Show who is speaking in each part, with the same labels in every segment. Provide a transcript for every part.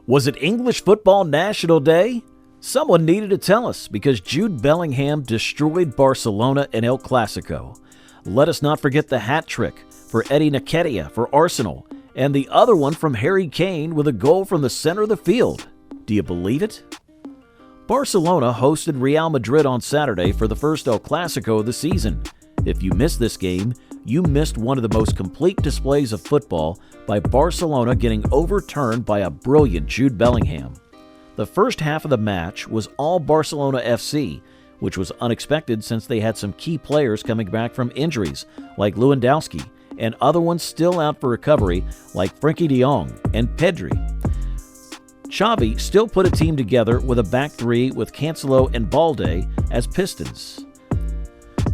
Speaker 1: Was it English Football National Day? Someone needed to tell us because Jude Bellingham destroyed Barcelona in El Clasico. Let us not forget the hat trick for Eddie Nketiah for Arsenal and the other one from Harry Kane with a goal from the center of the field. Do you believe it? Barcelona hosted Real Madrid on Saturday for the first El Clasico of the season. If you missed this game, you missed one of the most complete displays of football by Barcelona getting overturned by a brilliant Jude Bellingham. The first half of the match was all Barcelona FC, which was unexpected since they had some key players coming back from injuries like Lewandowski and other ones still out for recovery like Frenkie de Jong and Pedri. Xavi still put a team together with a back three with Cancelo and Balde as pistons.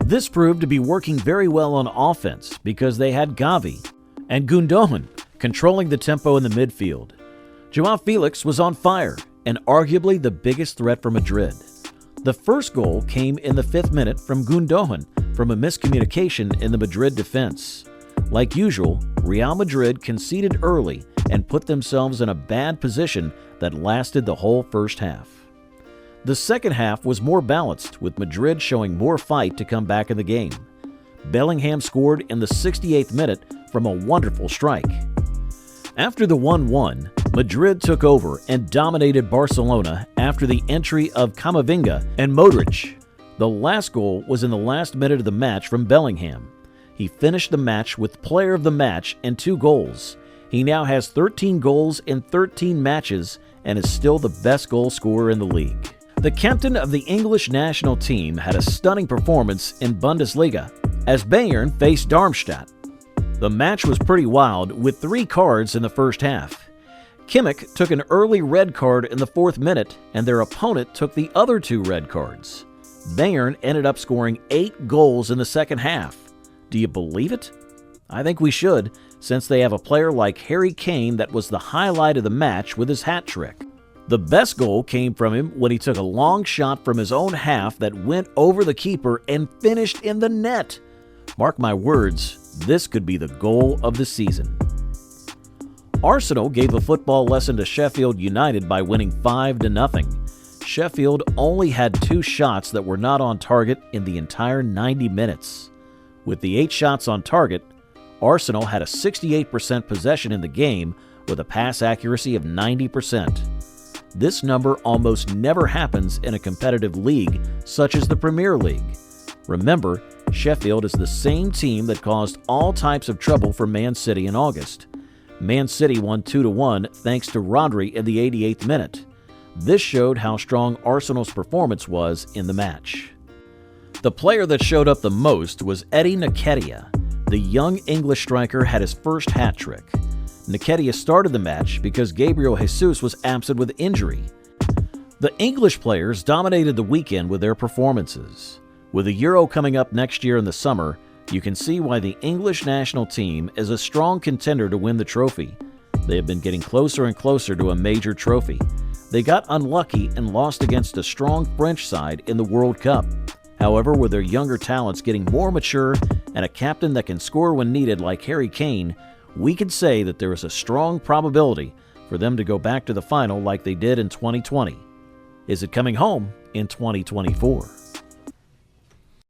Speaker 1: This proved to be working very well on offense because they had Gavi and Gundogan controlling the tempo in the midfield. Joao Felix was on fire and arguably the biggest threat for Madrid. The first goal came in the 5th minute from Gundogan from a miscommunication in the Madrid defense. Like usual, Real Madrid conceded early and put themselves in a bad position that lasted the whole first half. The second half was more balanced, with Madrid showing more fight to come back in the game. Bellingham scored in the 68th minute from a wonderful strike. After the 1-1, Madrid took over and dominated Barcelona after the entry of Camavinga and Modric. The last goal was in the last minute of the match from Bellingham. He finished the match with Player of the Match and 2 goals. He now has 13 goals in 13 matches and is still the best goal scorer in the league. The captain of the English national team had a stunning performance in Bundesliga as Bayern faced Darmstadt. The match was pretty wild with 3 cards in the first half. Kimmich took an early red card in the 4th minute and their opponent took the other 2 red cards. Bayern ended up scoring 8 goals in the second half. Do you believe it? I think we should, since they have a player like Harry Kane that was the highlight of the match with his hat trick. The best goal came from him when he took a long shot from his own half that went over the keeper and finished in the net. Mark my words, this could be the goal of the season. Arsenal gave a football lesson to Sheffield United by winning 5-0. Sheffield only had 2 shots that were not on target in the entire 90 minutes. With the 8 shots on target, Arsenal had a 68% possession in the game with a pass accuracy of 90%. This number almost never happens in a competitive league such as the Premier League. Remember, Sheffield is the same team that caused all types of trouble for Man City in August. Man City won 2-1 thanks to Rodri in the 88th minute. This showed how strong Arsenal's performance was in the match. The player that showed up the most was Eddie Nketiah. The young English striker had his first hat trick. Nketiah started the match because Gabriel Jesus was absent with injury. The English players dominated the weekend with their performances. With the Euro coming up next year in the summer, you can see why the English national team is a strong contender to win the trophy. They have been getting closer and closer to a major trophy. They got unlucky and lost against a strong French side in the World Cup. However, with their younger talents getting more mature and a captain that can score when needed like Harry Kane, we can say that there is a strong probability for them to go back to the final like they did in 2020. Is it coming home in 2024?